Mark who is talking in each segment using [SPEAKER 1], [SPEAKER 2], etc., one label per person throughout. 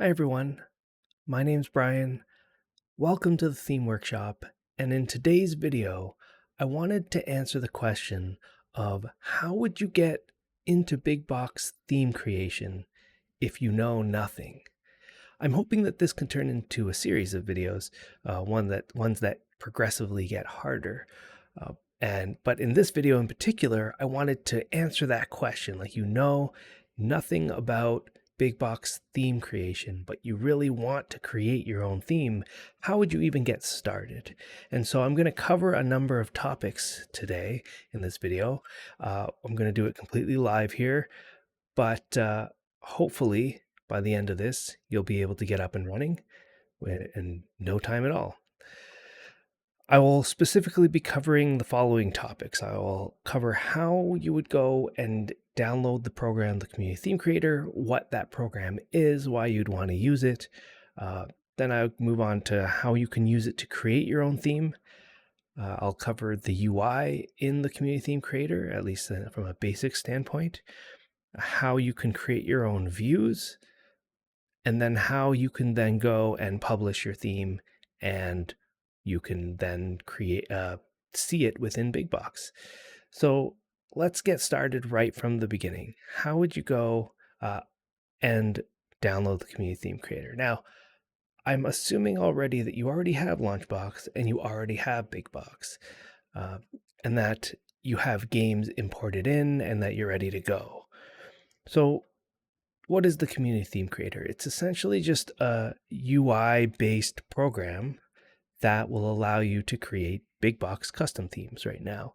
[SPEAKER 1] Hi everyone, my name's Brian. Welcome to the Theme Workshop, and in today's video, I wanted to answer the question of how would you get into big box theme creation if you know nothing? I'm hoping that this can turn into a series of videos, ones that progressively get harder. But in this video in particular, I wanted to answer that question. Like, you know nothing about big box theme creation, but you really want to create your own theme. How would you even get started? And so I'm going to cover a number of topics today in this video. I'm going to do it completely live here, but hopefully by the end of this, you'll be able to get up and running in no time at all. I will specifically be covering the following topics. I will cover how you would go and download the program, the Community Theme Creator, what that program is, why you'd want to use it. Then I'll move on to how you can use it to create your own theme. I'll cover the UI in the Community Theme Creator, at least from a basic standpoint, how you can create your own views, and then how you can then go and publish your theme, and you can then see it within Big Box. So let's get started right from the beginning. How would you go and download the Community Theme Creator? Now, I'm assuming already that you already have Launchbox and you already have Big Box, uh, and that you have games imported in and that you're ready to go. So what is the Community Theme Creator? It's essentially just a UI-based program that will allow you to create big box custom themes right now.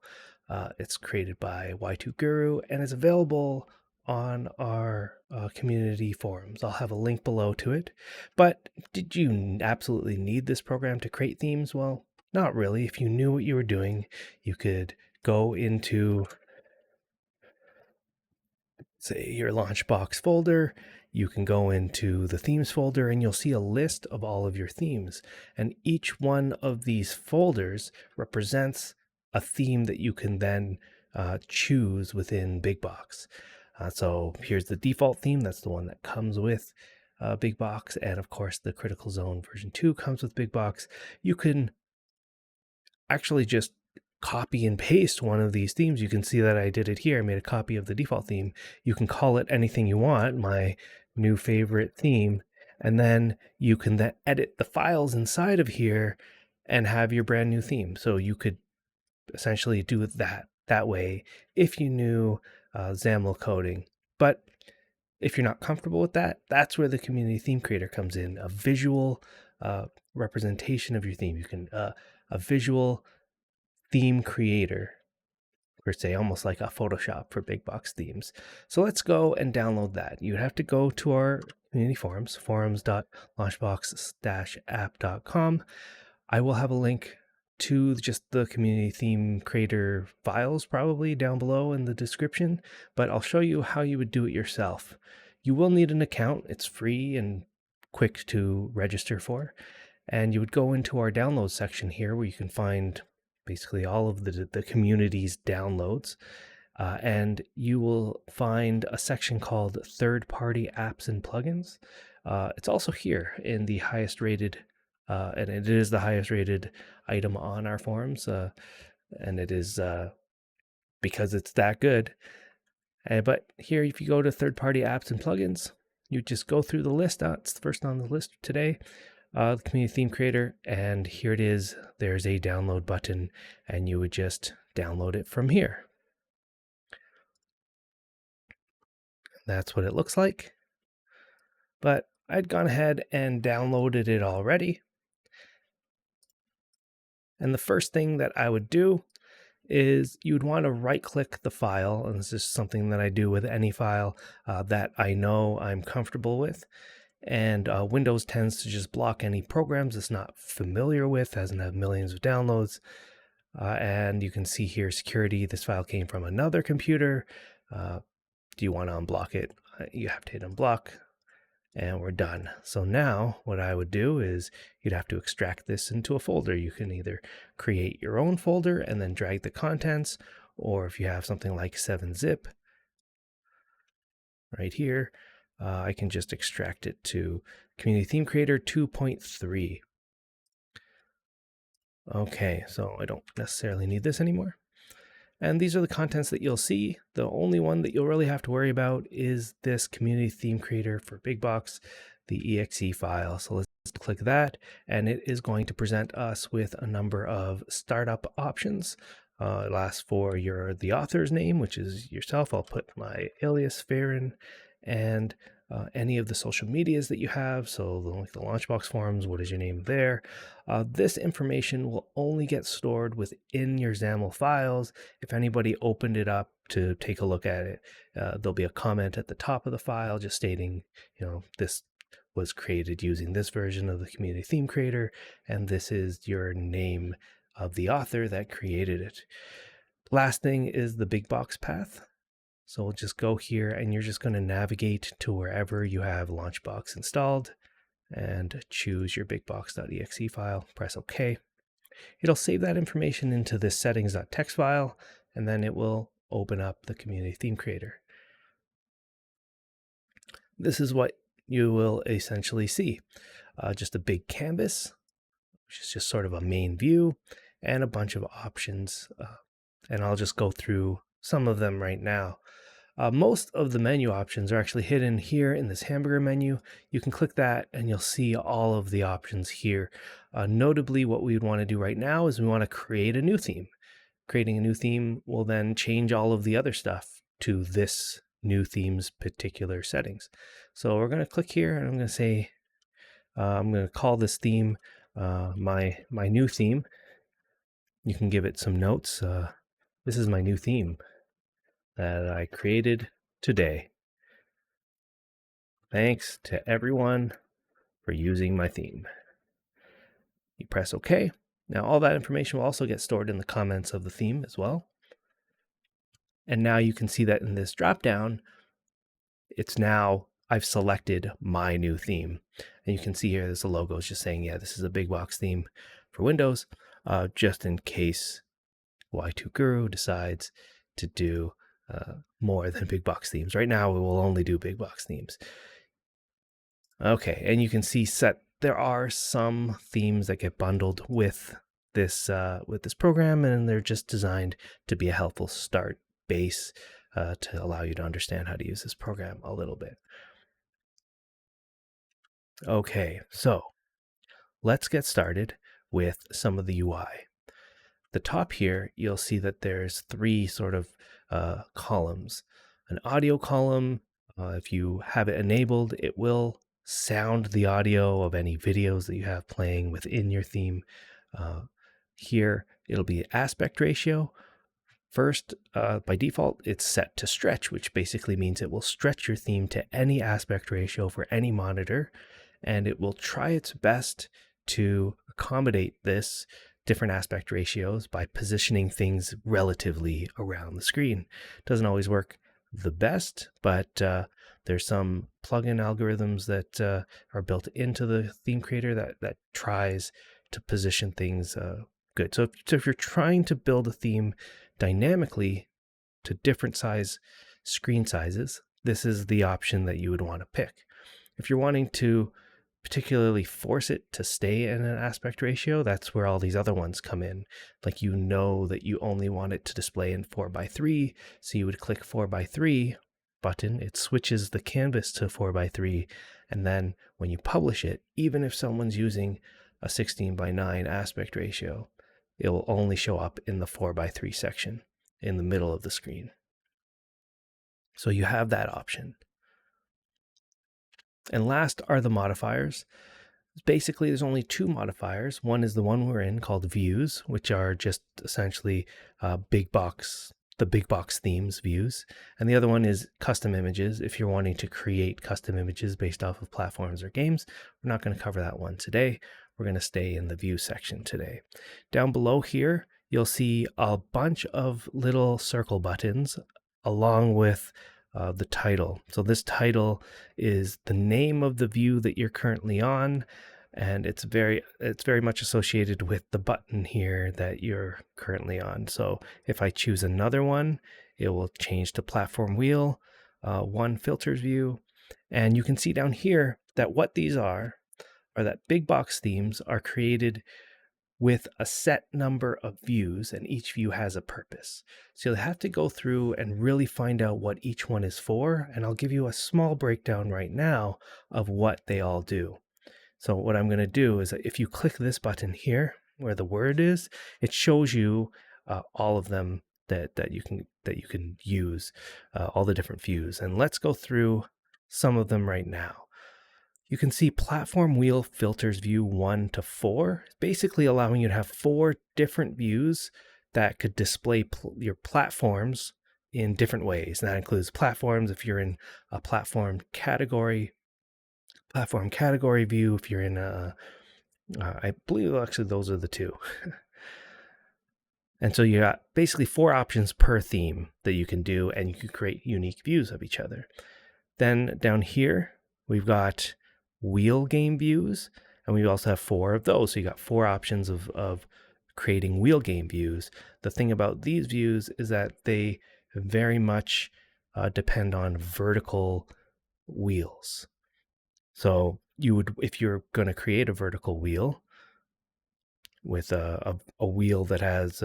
[SPEAKER 1] It's created by Y2Guru and is available on our community forums. I'll have a link below to it. But did you absolutely need this program to create themes? Well, not really. If you knew what you were doing, you could go into, say, your Launchbox folder. You can go into the themes folder and you'll see a list of all of your themes. And each one of these folders represents a theme that you can then choose within Big Box. So here's the default theme. That's the one that comes with Big Box. And of course, the Critical Zone version 2 comes with Big Box. You can actually just copy and paste one of these themes. You can see that I did it here. I made a copy of the default theme. You can call it anything you want, my new favorite theme, and then you can then edit the files inside of here and have your brand new theme. So you could essentially do it that way if you knew XAML coding. But if you're not comfortable with that, that's where the Community Theme Creator comes in, a visual representation of your theme. You can a visual theme creator, per se, almost like a Photoshop for big box themes. So let's go and download that. You have to go to our community forums, forums.launchbox-app.com. I will have a link to just the Community Theme Creator files probably down below in the description, but I'll show you how you would do it yourself. You will need an account. It's free and quick to register for. And you would go into our download section here where you can find basically all of the community's downloads. And you will find a section called third-party apps and plugins. It's also here in the highest rated, and it is the highest rated item on our forums. And it is because it's that good. But here, if you go to third-party apps and plugins, you just go through the list. It's the first on the list today. The Community Theme Creator, and here it is. There's a download button, and you would just download it from here. That's what it looks like. But I'd gone ahead and downloaded it already. And the first thing that I would do is you would want to right-click the file, and this is something that I do with any file that I know I'm comfortable with. And Windows tends to just block any programs it's not familiar with, doesn't have millions of downloads. And you can see here security. This file came from another computer. Do you want to unblock it? You have to hit unblock, and we're done. So now what I would do is you'd have to extract this into a folder. You can either create your own folder and then drag the contents, or if you have something like 7-zip right here, I can just extract it to Community Theme Creator 2.3. Okay, so I don't necessarily need this anymore. And these are the contents that you'll see. The only one that you'll really have to worry about is this Community Theme Creator for Big Box, the exe file. So let's click that, and it is going to present us with a number of startup options. It asks for the author's name, which is yourself. I'll put my alias Farron, and any of the social medias that you have. So like the Launchbox forums, what is your name there? This information will only get stored within your XAML files. If anybody opened it up to take a look at it, there'll be a comment at the top of the file just stating, this was created using this version of the Community Theme Creator, and this is your name of the author that created it. Last thing is the big box path. So we'll just go here, and you're just going to navigate to wherever you have Launchbox installed and choose your bigbox.exe file. Press OK. It'll save that information into this settings.txt file, and then it will open up the Community Theme Creator. This is what you will essentially see. Just a big canvas, which is just sort of a main view, and a bunch of options. And I'll just go through some of them right now. Most of the menu options are actually hidden here in this hamburger menu. You can click that and you'll see all of the options here. Notably, what we would want to do right now is we want to create a new theme. Creating a new theme will then change all of the other stuff to this new theme's particular settings. So we're going to click here, and I'm going to say, I'm going to call this theme my new theme. You can give it some notes. This is my new theme that I created today. Thanks to everyone for using my theme. You press OK. Now all that information will also get stored in the comments of the theme as well. And now you can see that in this dropdown, I've selected my new theme. And you can see here there's a logo just saying, yeah, this is a big box theme for Windows, just in case Y2Guru decides to do more than big box themes. Right now, we will only do big box themes. Okay, and you can see there are some themes that get bundled with this program, and they're just designed to be a helpful start base to allow you to understand how to use this program a little bit. Okay, so let's get started with some of the UI. The top here, you'll see that there's three sort of columns. An audio column, if you have it enabled, it will sound the audio of any videos that you have playing within your theme. Here, it'll be aspect ratio. First, by default, it's set to stretch, which basically means it will stretch your theme to any aspect ratio for any monitor, and it will try its best to accommodate this different aspect ratios by positioning things relatively around the screen. Doesn't always work the best, but there's some plugin algorithms that are built into the theme creator that tries to position things good. So if you're trying to build a theme dynamically to different screen sizes, this is the option that you would want to pick. If you're wanting to particularly force it to stay in an aspect ratio, that's where all these other ones come in. Like, that you only want it to display in 4:3, so you would click 4:3 button, it switches the canvas to 4:3, and then when you publish it, even if someone's using a 16:9 aspect ratio, it will only show up in the 4:3 section in the middle of the screen. So you have that option. And last are the modifiers. Basically, there's only two modifiers. One is the one we're in called views, which are just essentially the big box themes views. And the other one is custom images. If you're wanting to create custom images based off of platforms or games, we're not going to cover that one today. We're going to stay in the view section today. Down below here, you'll see a bunch of little circle buttons along with the title. So this title is the name of the view that you're currently on, and it's very much associated with the button here that you're currently on. So if I choose another one, it will change to platform wheel, one filters view, And you can see down here that what these are that big box themes are created with a set number of views, and each view has a purpose. So you'll have to go through and really find out what each one is for, and I'll give you a small breakdown right now of what they all do. So what I'm going to do is if you click this button here where the word is, it shows you all of them that you can use, all the different views. And let's go through some of them right now. You can see platform wheel filters view 1 to 4, basically allowing you to have 4 different views that could display your platforms in different ways. And that includes platforms if you're in a platform category view, if you're in a, I believe actually those are the two. And so you got basically 4 options per theme that you can do, and you can create unique views of each other. Then down here, we've got wheel game views, and we also have 4 of those. So you got 4 options of creating wheel game views. The thing about these views is that they very much depend on vertical wheels. So you would, if you're going to create a vertical wheel with a wheel that has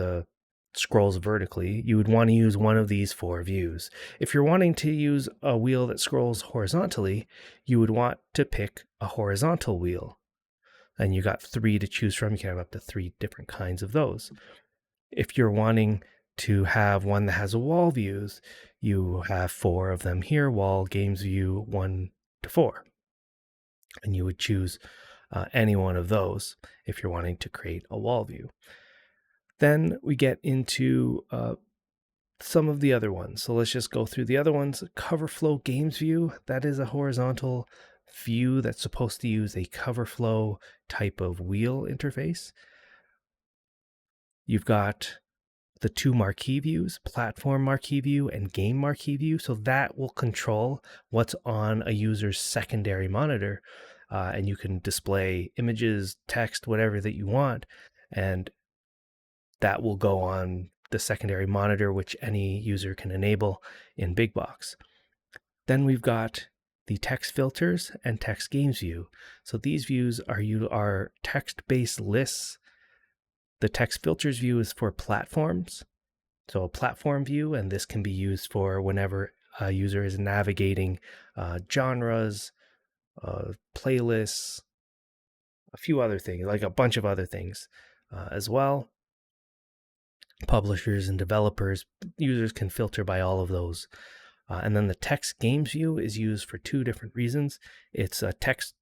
[SPEAKER 1] scrolls vertically, you would want to use one of these 4 views. If you're wanting to use a wheel that scrolls horizontally, you would want to pick a horizontal wheel. And you got 3 to choose from. You can have up to 3 different kinds of those. If you're wanting to have one that has a wall views, you have 4 of them here, wall games view 1 to 4. And you would choose any one of those if you're wanting to create a wall view. Then we get into some of the other ones. So let's just go through the other ones. Cover flow games view, that is a horizontal view that's supposed to use a cover flow type of wheel interface. You've got the 2 marquee views, platform marquee view and game marquee view. So that will control what's on a user's secondary monitor. And you can display images, text, whatever that you want. And that will go on the secondary monitor, which any user can enable in Big Box. Then we've got the text filters and text games view. So these views are text-based lists. The text filters view is for platforms. So a platform view, and this can be used for whenever a user is navigating genres, playlists, a few other things, like a bunch of other things as well. Publishers and developers, users can filter by all of those. And then the text games view is used for 2 different reasons. It's a text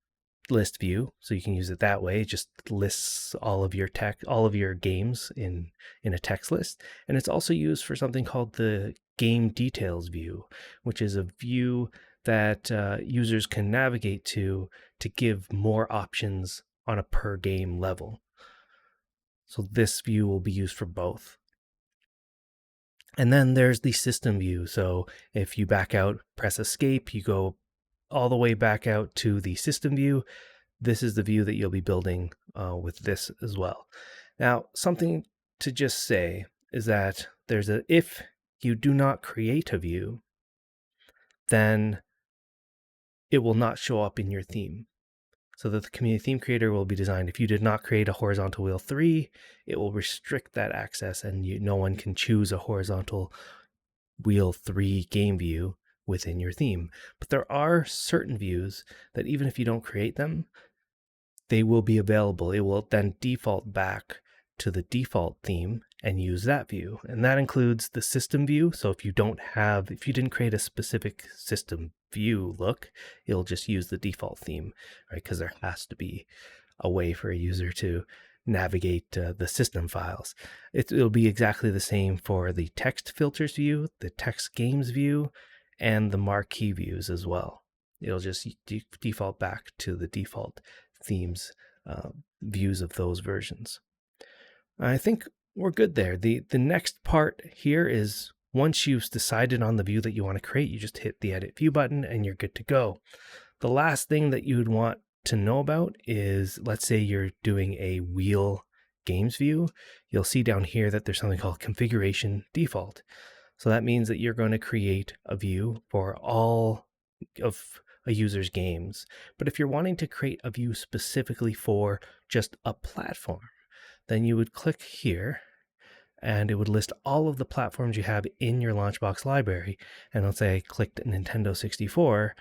[SPEAKER 1] list view, so you can use it that way. It just lists all of your games in a text list. And it's also used for something called the game details view, which is a view that users can navigate to give more options on a per game level. So this view will be used for both. And then there's the system view. So if you back out, press escape, you go all the way back out to the system view. This is the view that you'll be building with this as well. Now, something to just say is that if you do not create a view, then it will not show up in your theme. So that the community theme creator will be designed. If you did not create a horizontal wheel 3, it will restrict that access, and no one can choose a horizontal wheel 3 game view within your theme. But there are certain views that even if you don't create them, they will be available. It will then default back to the default theme and use that view. And that includes the system view. So if you didn't create a specific system view look, it'll just use the default theme, right? Because there has to be a way for a user to navigate the system files. It'll be exactly the same for the text filters view, the text games view, and the marquee views as well. It'll just default back to the default themes views of those versions. I think we're good there. The next part here is once you've decided on the view that you want to create, you just hit the edit view button and you're good to go. The last thing that you would want to know about is, let's say you're doing a wheel games view. You'll see down here that there's something called configuration default. So that means that you're going to create a view for all of a user's games. But if you're wanting to create a view specifically for just a platform, then you would click here and it would list all of the platforms you have in your Launchbox library. And let's say I clicked Nintendo 64.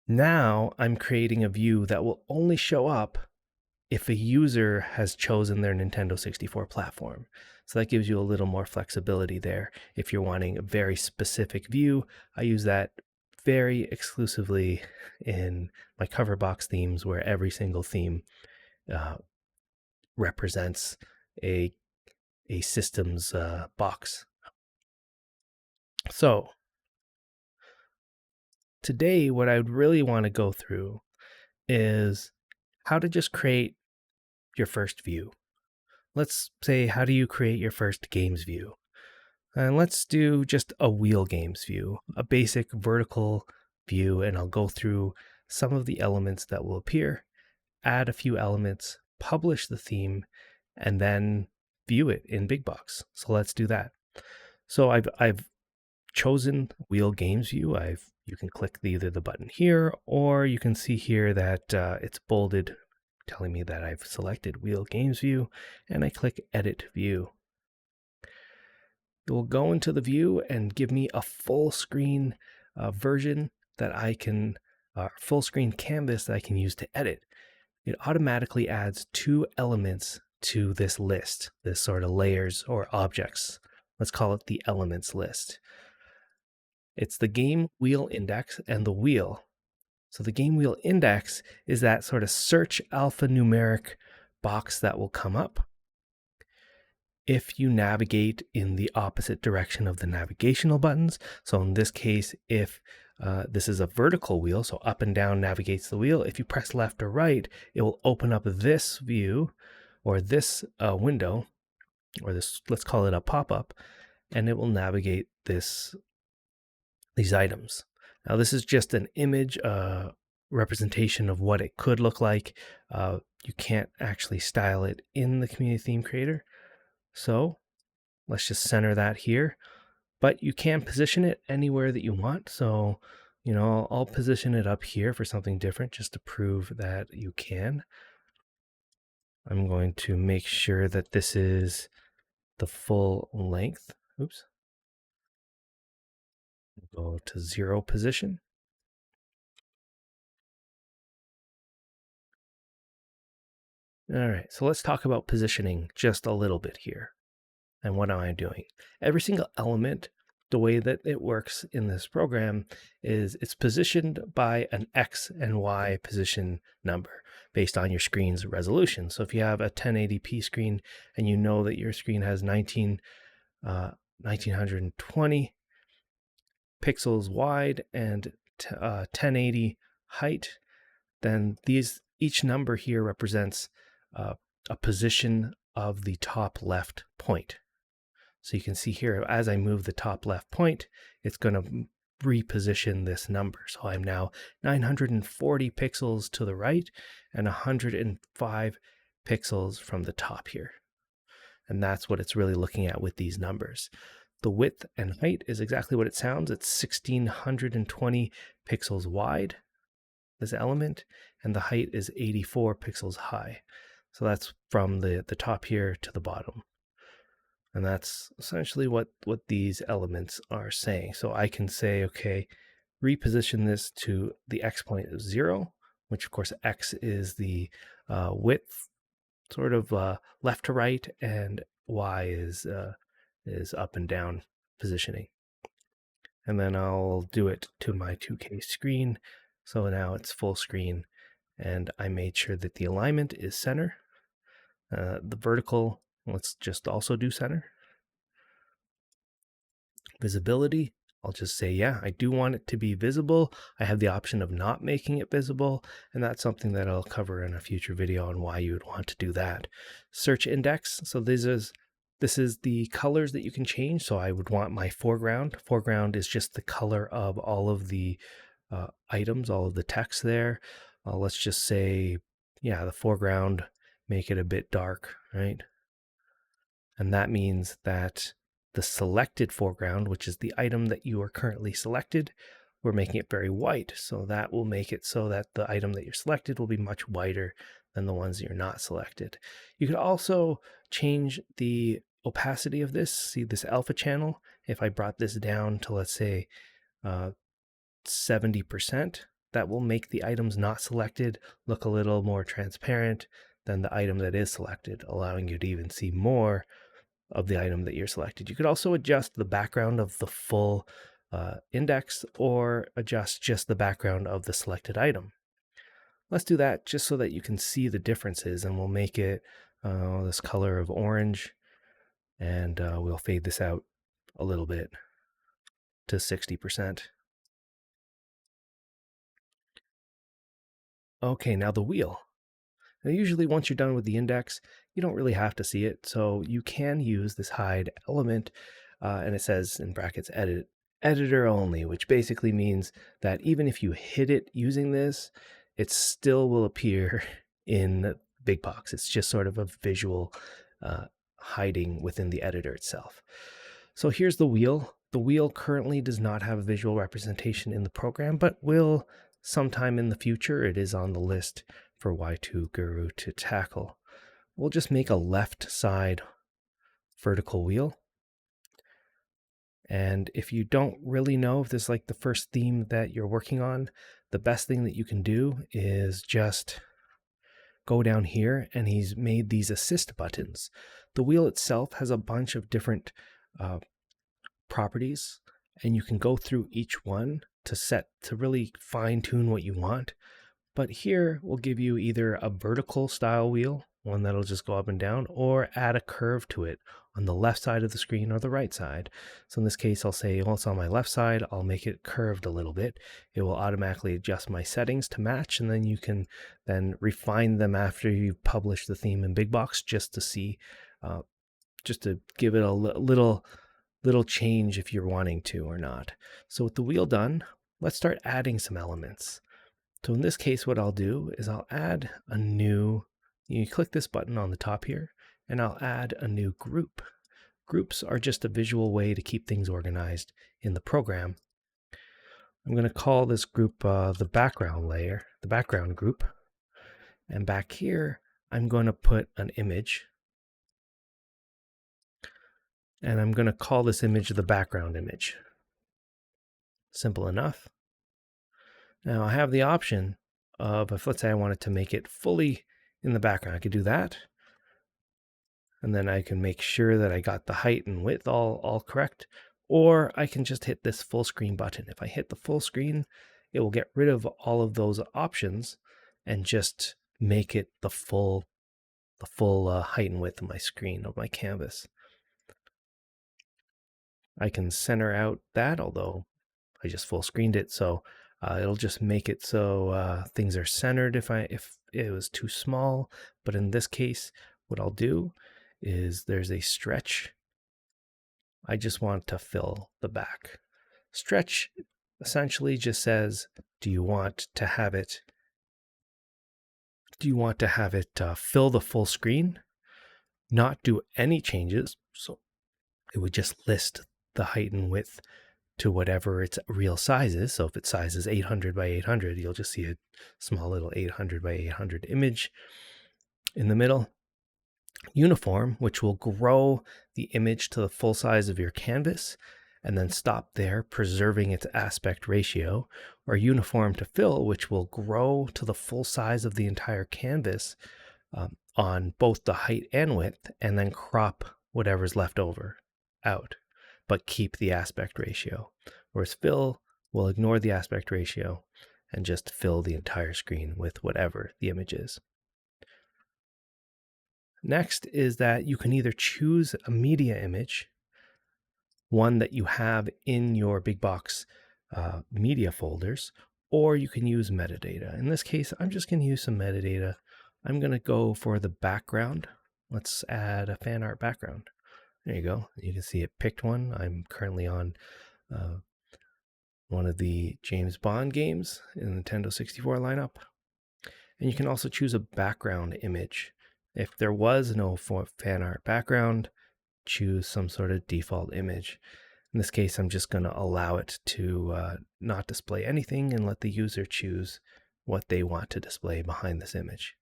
[SPEAKER 1] Now I'm creating a view that will only show up if a user has chosen their Nintendo 64 platform. So that gives you a little more flexibility there. If you're wanting a very specific view, I use that very exclusively in my cover box themes, where every single theme represents a systems box. So today, what I would really want to go through is how to just create your first view. Let's say, how do you create your first games view? And let's do just a wheel games view, a basic vertical view, and I'll go through some of the elements that will appear, add a few elements, publish the theme, and then view it in Big Box. So let's do that. So I've chosen wheel games view. You can click either the button here, or you can see here that it's bolded, telling me that I've selected wheel games view, and I click edit view. It will go into the view and give me a full screen version that I can, full screen canvas that I can use to edit. It automatically adds 2 elements to this list, this sort of layers or objects. Let's call it the elements list. It's the game wheel index and the wheel. So the game wheel index is that sort of search alphanumeric box that will come up if you navigate in the opposite direction of the navigational buttons. So in this case, if this is a vertical wheel, so up and down navigates the wheel, if you press left or right, it will open up this view or this window, or this, let's call it a pop-up, and it will navigate these items. Now this is just an image representation of what it could look like. You can't actually style it in the Community Theme Creator. So let's just center that here, but you can position it anywhere that you want. So, I'll position it up here for something different just to prove that you can. I'm going to make sure that this is the full length. Oops. Go to 0 position. All right, so let's talk about positioning just a little bit here. And what am I doing? Every single element, the way that it works in this program is it's positioned by an X and Y position number based on your screen's resolution. So if you have a 1080p screen and you know that your screen has 1920 pixels wide and 1080 height, then each number here represents a position of the top left point. So you can see here, as I move the top left point, it's going to reposition this number. So I'm now 940 pixels to the right and 105 pixels from the top here. And that's what it's really looking at with these numbers. The width and height is exactly what it sounds. It's 1620 pixels wide, this element, and the height is 84 pixels high. So that's from the top here to the bottom. And that's essentially what these elements are saying. So I can say, okay, reposition this to the X point of 0, which of course X is the width, sort of left to right, and Y is up and down positioning. And then I'll do it to my 2K screen. So now it's full screen, and I made sure that the alignment is center. The vertical, let's just also do center. Visibility, I'll just say, yeah, I do want it to be visible. I have the option of not making it visible, and that's something that I'll cover in a future video on why you would want to do that. Search index, so this is the colors that you can change. So I would want my foreground. Foreground is just the color of all of the items, all of the text there. Let's just say, yeah, the foreground, make it a bit dark, right? And that means that the selected foreground, which is the item that you are currently selected, we're making it very white. So that will make it so that the item that you're selected will be much whiter than the ones that you're not selected. You could also change the opacity of this. See this alpha channel? If I brought this down to, let's say, 70%, that will make the items not selected look a little more transparent than the item that is selected, allowing you to even see more of the item that you're selected. You could also adjust the background of the full index or adjust just the background of the selected item. Let's do that just so that you can see the differences, and we'll make it this color of orange, and we'll fade this out a little bit to 60%. Okay, now the wheel. Now usually once you're done with the index, you don't really have to see it, so you can use this hide element, and it says in brackets editor only, which basically means that even if you hit it using this, it still will appear in BigBox. It's just sort of a visual hiding within the editor itself. So here's the wheel. The wheel currently does not have a visual representation in the program, but will sometime in the future. It is on the list for Y2 Guru to tackle. We'll just make a left side vertical wheel. And if you don't really know if this is like the first theme that you're working on, the best thing that you can do is just go down here, and he's made these assist buttons. The wheel itself has a bunch of different properties, and you can go through each one to really fine tune what you want. But here we'll give you either a vertical style wheel, one that'll just go up and down, or add a curve to it on the left side of the screen or the right side. So in this case, I'll say, well, it's on my left side. I'll make it curved a little bit. It will automatically adjust my settings to match, and then you can then refine them after you've published the theme in BigBox just to see, just to give it a little change if you're wanting to or not. So with the wheel done, let's start adding some elements. So in this case, what I'll do is I'll add a new, you click this button on the top here, and I'll add a new group. Groups are just a visual way to keep things organized in the program. I'm going to call this group the background layer, the background group. And back here, I'm going to put an image. And I'm going to call this image the background image. Simple enough. Now I have the option of, if let's say I wanted to make it fully in the background, I could do that. And then I can make sure that I got the height and width all correct. Or I can just hit this full screen button. If I hit the full screen, it will get rid of all of those options and just make it the full height and width of my screen, of my canvas. I can center out that, although I just full screened it, so it'll just make it so things are centered if it was too small. But in this case, what I'll do is there's a stretch. I just want to fill the back. Stretch essentially just says, do you want to have it fill the full screen, not do any changes? So it would just list the height and width to whatever its real size is. So if its size is 800 by 800, you'll just see a small little 800 by 800 image in the middle. Uniform, which will grow the image to the full size of your canvas and then stop there, preserving its aspect ratio. Or uniform to fill, which will grow to the full size of the entire canvas on both the height and width, and then crop whatever's left over out, but keep the aspect ratio. Whereas fill will ignore the aspect ratio and just fill the entire screen with whatever the image is. Next is that you can either choose a media image, one that you have in your BigBox media folders, or you can use metadata. In this case, I'm just going to use some metadata. I'm going to go for the background. Let's add a fan art background. There you go. You can see it picked one. I'm currently on one of the James Bond games in the Nintendo 64 lineup. And you can also choose a background image. If there was no fan art background, choose some sort of default image. In this case, I'm just going to allow it to not display anything and let the user choose what they want to display behind this image.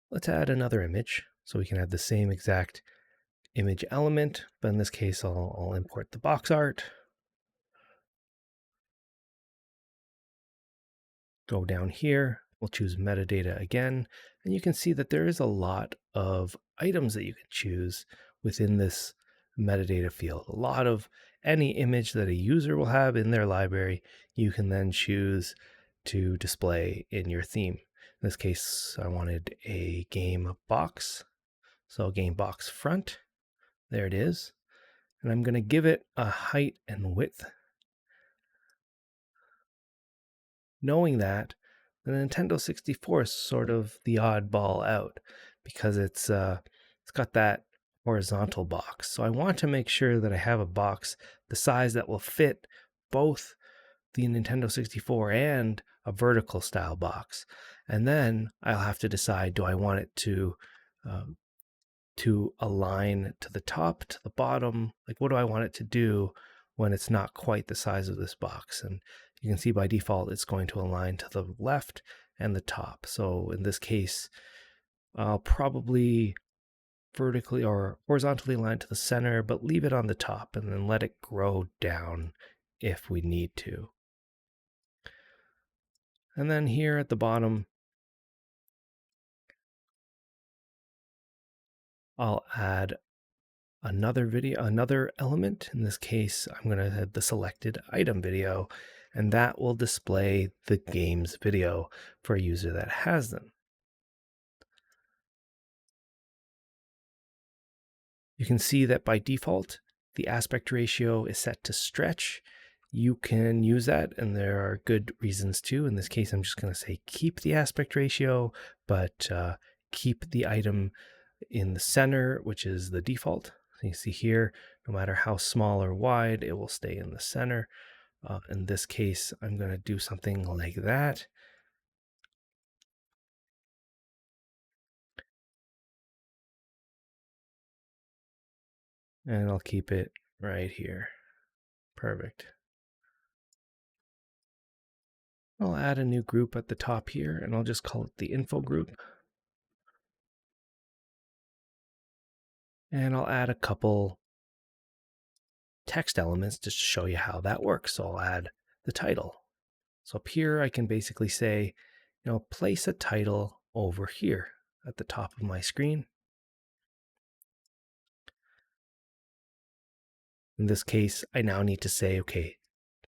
[SPEAKER 1] Let's add another image so we can have the same exact image element, but in this case, I'll import the box art. Go down here, we'll choose metadata again, and you can see that there is a lot of items that you can choose within this metadata field. A lot of any image that a user will have in their library, you can then choose to display in your theme. In this case, I wanted a game box. So game box front, there it is. And I'm going to give it a height and width. Knowing that, the Nintendo 64 is sort of the oddball out because it's got that horizontal box. So I want to make sure that I have a box the size that will fit both the Nintendo 64 and a vertical style box. And then I'll have to decide, do I want it to align to the top, to the bottom? Like, what do I want it to do when it's not quite the size of this box? And you can see by default, it's going to align to the left and the top. So in this case, I'll probably vertically or horizontally align to the center, but leave it on the top and then let it grow down if we need to. And then here at the bottom, I'll add another element. In this case, I'm going to add the selected item video, and that will display the game's video for a user that has them. You can see that by default, the aspect ratio is set to stretch. You can use that, and there are good reasons too. In this case, I'm just going to say keep the aspect ratio, but keep the item in the center, which is the default. So you see here, no matter how small or wide, it will stay in the center. In this case, I'm going to do something like that. And I'll keep it right here. Perfect. I'll add a new group at the top here, and I'll just call it the info group. And I'll add a couple text elements just to show you how that works. So I'll add the title. So up here, I can basically say, place a title over here at the top of my screen. In this case, I now need to say, okay,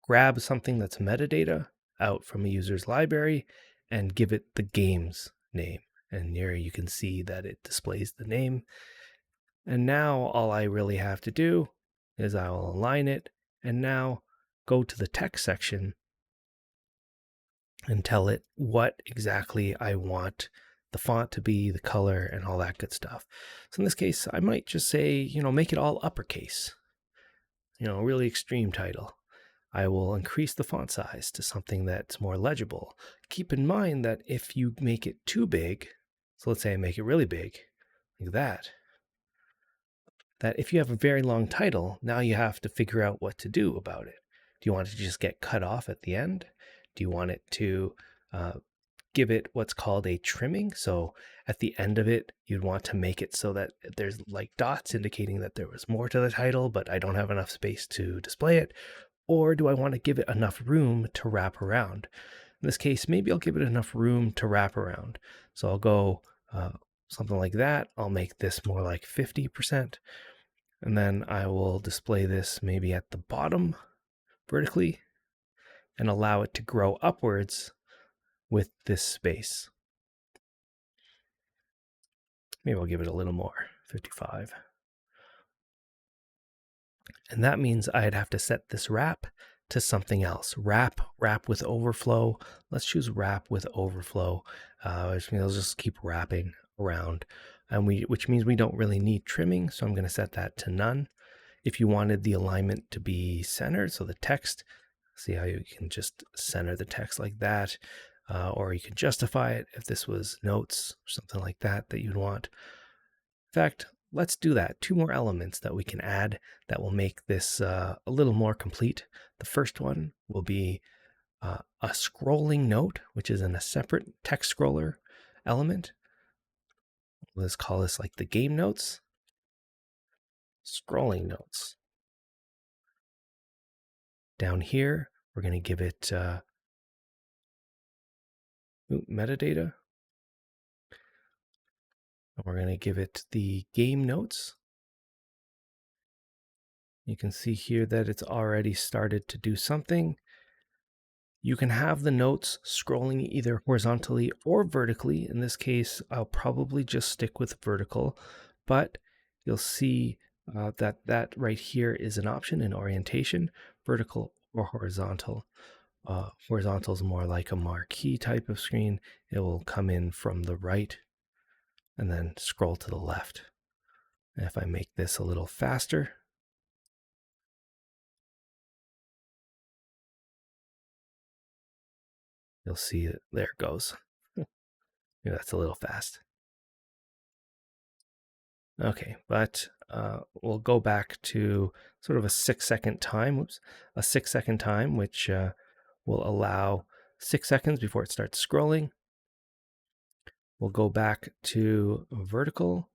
[SPEAKER 1] grab something that's metadata out from a user's library and give it the game's name. And here you can see that it displays the name. And now all I really have to do is I will align it and now go to the text section and tell it what exactly I want the font to be, the color, and all that good stuff. So in this case, I might just say, make it all uppercase, really extreme title. I will increase the font size to something that's more legible. Keep in mind that if you make it too big, so let's say I make it really big, like that if you have a very long title, now you have to figure out what to do about it. Do you want it to just get cut off at the end? Do you want it to give it what's called a trimming? So at the end of it, you'd want to make it so that there's like dots indicating that there was more to the title, but I don't have enough space to display it. Or do I want to give it enough room to wrap around? In this case, maybe I'll give it enough room to wrap around. So I'll go something like that. I'll make this more like 50%. And then I will display this maybe at the bottom vertically and allow it to grow upwards with this space. Maybe I'll give it a little more, 55. And that means I'd have to set this wrap to something else. Wrap with overflow. Let's choose wrap with overflow, which means I'll just keep wrapping around, and which means we don't really need trimming. So I'm going to set that to none. If you wanted the alignment to be centered, so the text, see how you can just center the text like that, or you can justify it if this was notes or something like that you'd want. In fact, let's do that. 2 more elements that we can add that will make this a little more complete. The first one will be a scrolling note, which is in a separate text scroller element. Let's call this like the game notes. Scrolling notes. Down here, we're going to give it metadata. And we're going to give it the game notes. You can see here that it's already started to do something. You can have the notes scrolling either horizontally or vertically. In this case, I'll probably just stick with vertical, but you'll see that right here is an option in orientation, vertical or horizontal. Horizontal is more like a marquee type of screen. It will come in from the right and then scroll to the left. And if I make this a little faster, you'll see it. There it goes. Maybe that's a little fast. Okay, but we'll go back to sort of a 6-second time. Whoops, a 6-second time, which will allow 6 seconds before it starts scrolling. We'll go back to vertical.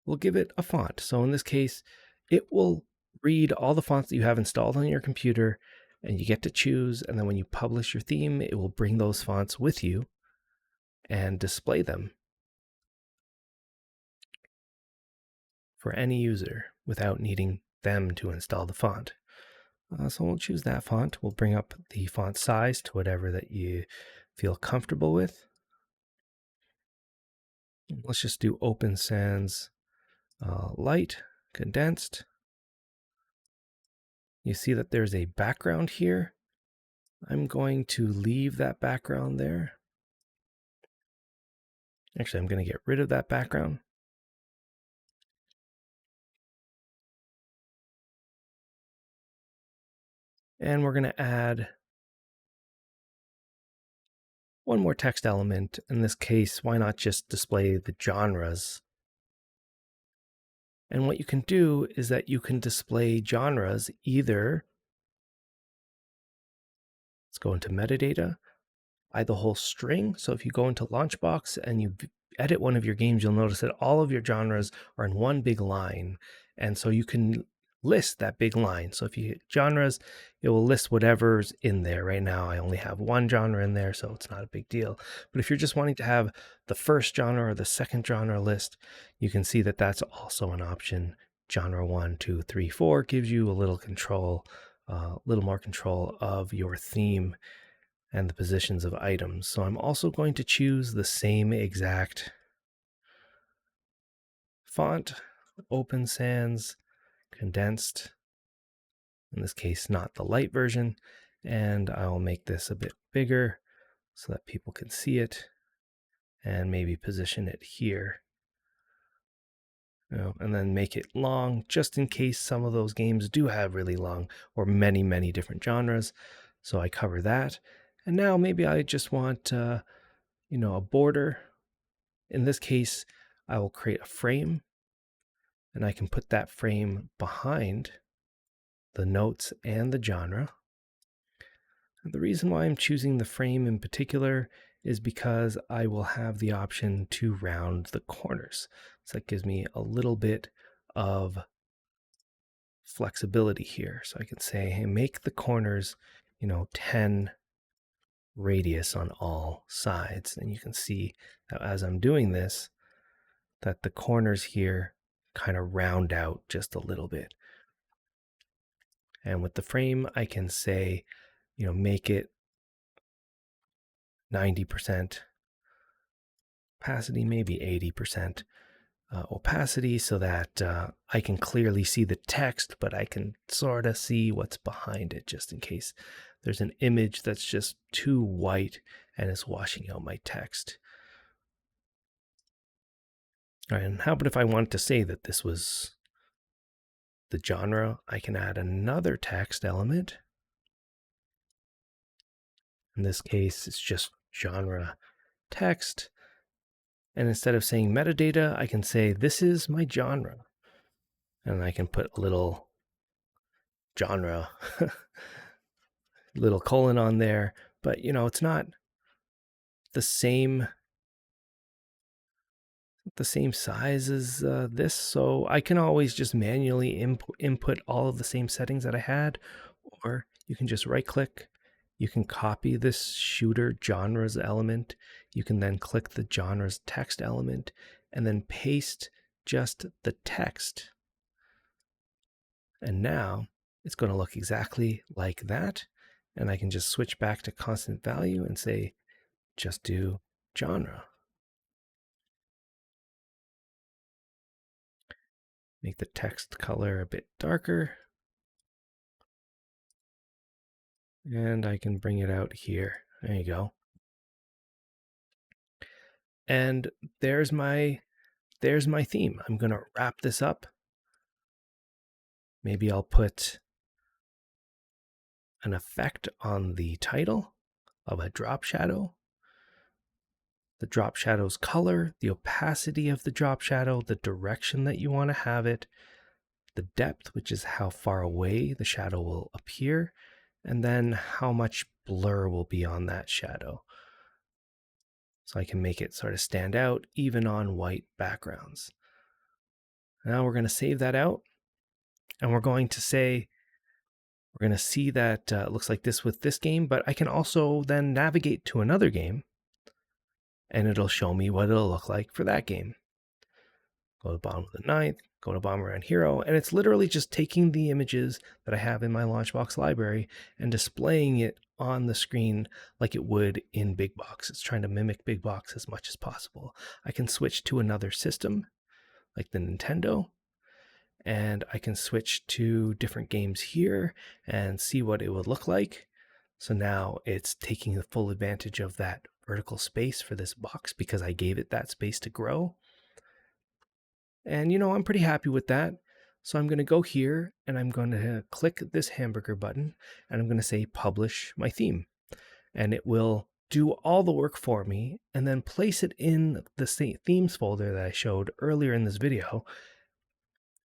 [SPEAKER 1] We'll give it a font. So in this case, it will read all the fonts that you have installed on your computer, and you get to choose. And then when you publish your theme, it will bring those fonts with you and display them for any user without needing them to install the font. So we'll choose that font. We'll bring up the font size to whatever that you feel comfortable with. Let's just do Open Sans Light, Condensed. You see that there's a background here. I'm going to leave that background there. Actually, I'm going to get rid of that background. And we're going to add one more text element. In this case, why not just display the genres? And what you can do is that you can display genres either, let's go into metadata, by the whole string. So if you go into Launchbox and you edit one of your games, you'll notice that all of your genres are in one big line. And so you can list that big line. So if you hit genres, it will list whatever's in there. Right now, I only have one genre in there, so it's not a big deal. But if you're just wanting to have the first genre or the second genre list, you can see that that's also an option. Genre 1, 2, 3, 4 gives you a little control, a little more control of your theme and the positions of items. So I'm also going to choose the same exact font, Open Sans, Condensed, in this case, not the light version, and I'll make this a bit bigger so that people can see it and maybe position it here. And then make it long just in case some of those games do have really long or many, many different genres. So I cover that. And now maybe I just want, a border. In this case, I will create a frame and I can put that frame behind the notes and the genre. And the reason why I'm choosing the frame in particular is because I will have the option to round the corners. So that gives me a little bit of flexibility here. So I can say, hey, make the corners, 10 radius on all sides. And you can see that as I'm doing this, that the corners here kind of round out just a little bit. And with the frame, I can say, make it 90% opacity, maybe 80% opacity, so that I can clearly see the text, but I can sort of see what's behind it just in case there's an image that's just too white and is washing out my text. All right, and how about if I want to say that this was the genre? I can add another text element. In this case, it's just genre text. And instead of saying metadata, I can say, this is my genre. And I can put a little genre, little colon on there. But, it's not the same size as this. So I can always just manually input all of the same settings that I had. Or you can just right click. You can copy this shooter genres element. You can then click the genres text element and then paste just the text. And now it's going to look exactly like that. And I can just switch back to constant value and say, just do genre. Make the text color a bit darker. And I can bring it out here. There you go. And there's my theme. I'm going to wrap this up. Maybe I'll put an effect on the title of a drop shadow. The drop shadow's color, the opacity of the drop shadow, the direction that you want to have it, the depth, which is how far away the shadow will appear, and then how much blur will be on that shadow. So I can make it sort of stand out even on white backgrounds. Now we're going to save that out, and we're going to say, we're going to see that it looks like this with this game, but I can also then navigate to another game, and it'll show me what it'll look like for that game. Go to bottom of the ninth, go to Bomberman Hero, and it's literally just taking the images that I have in my Launchbox library and displaying it on the screen like it would in Big Box. It's trying to mimic Big Box as much as possible. I can switch to another system, like the Nintendo, and I can switch to different games here and see what it would look like. So now it's taking the full advantage of that vertical space for this box because I gave it that space to grow. And, I'm pretty happy with that. So I'm going to go here and I'm going to click this hamburger button and I'm going to say publish my theme. And it will do all the work for me and then place it in the themes folder that I showed earlier in this video.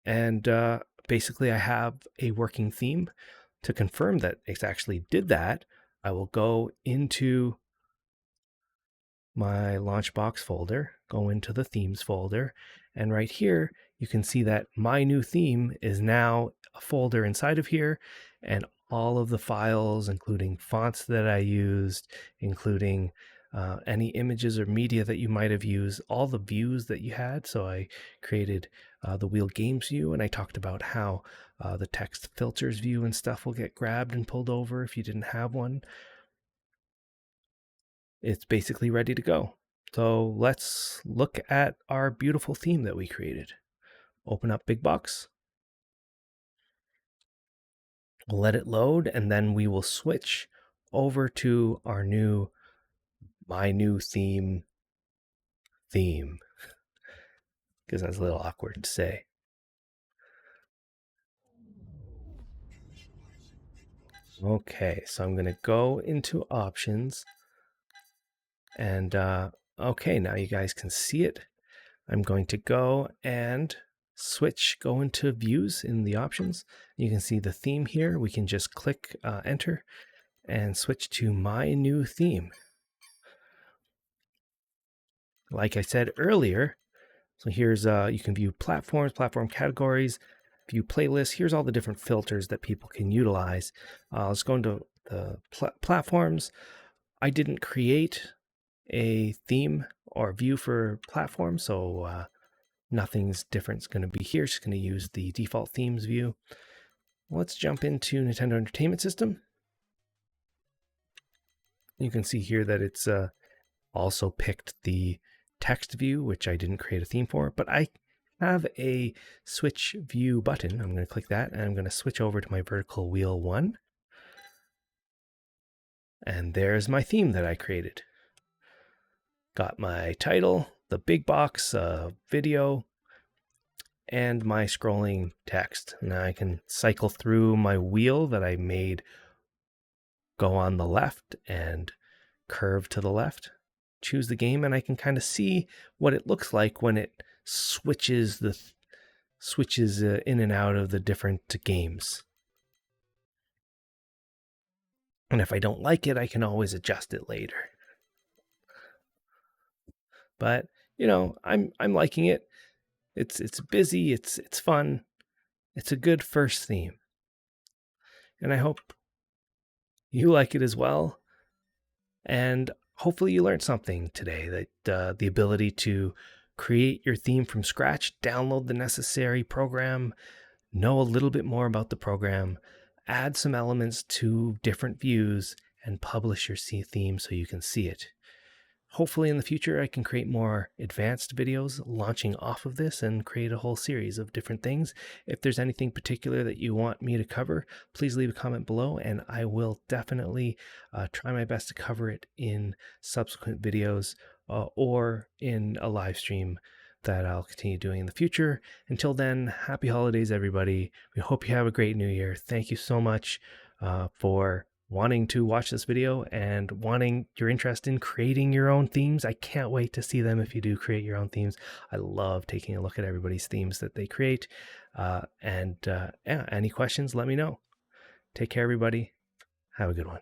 [SPEAKER 1] And basically I have a working theme. To confirm that it actually did that, I will go into my Launchbox folder, go into the themes folder, and right here you can see that my new theme is now a folder inside of here, and all of the files, including fonts that I used, including any images or media that you might have used, all the views that you had. So I created the Wheel Games view, and I talked about how the text filters view and stuff will get grabbed and pulled over if you didn't have one. It's basically ready to go. So let's look at our beautiful theme that we created. Open up Big Box. We'll let it load, and then we will switch over to our my new theme, because that's a little awkward to say. Okay, so I'm going to go into options, and okay, now you guys can see it. I'm going to go and go into views in the options. You can see the theme here. We can just click enter and switch to my new theme. Like I said earlier, so here's you can view platforms, platform categories, view playlists. Here's all the different filters that people can utilize. Let's go into the platforms. I didn't create a theme or view for platform, so nothing's different is going to be here. Just going to use the default themes view. Let's jump into Nintendo Entertainment System. You can see here that it's also picked the text view, which I didn't create a theme for, but I have a switch view button. I'm going to click that and I'm going to switch over to my vertical wheel 1. And there's my theme that I created. Got my title, the big box video, and my scrolling text. Now I can cycle through my wheel that I made go on the left and curve to the left, choose the game, and I can kind of see what it looks like when it switches in and out of the different games. And if I don't like it, I can always adjust it later. But I'm liking it. It's busy. It's fun. It's a good first theme, and I hope you like it as well. And hopefully you learned something today, that the ability to create your theme from scratch, download the necessary program, know a little bit more about the program, add some elements to different views, and publish your theme so you can see it. Hopefully in the future I can create more advanced videos launching off of this and create a whole series of different things. If there's anything particular that you want me to cover, please leave a comment below and I will definitely try my best to cover it in subsequent videos or in a live stream that I'll continue doing in the future. Until then, happy holidays, everybody. We hope you have a great new year. Thank you so much for wanting to watch this video and wanting your interest in creating your own themes. I can't wait to see them if you do create your own themes. I love taking a look at everybody's themes that they create. Yeah, any questions, let me know. Take care, everybody. Have a good one.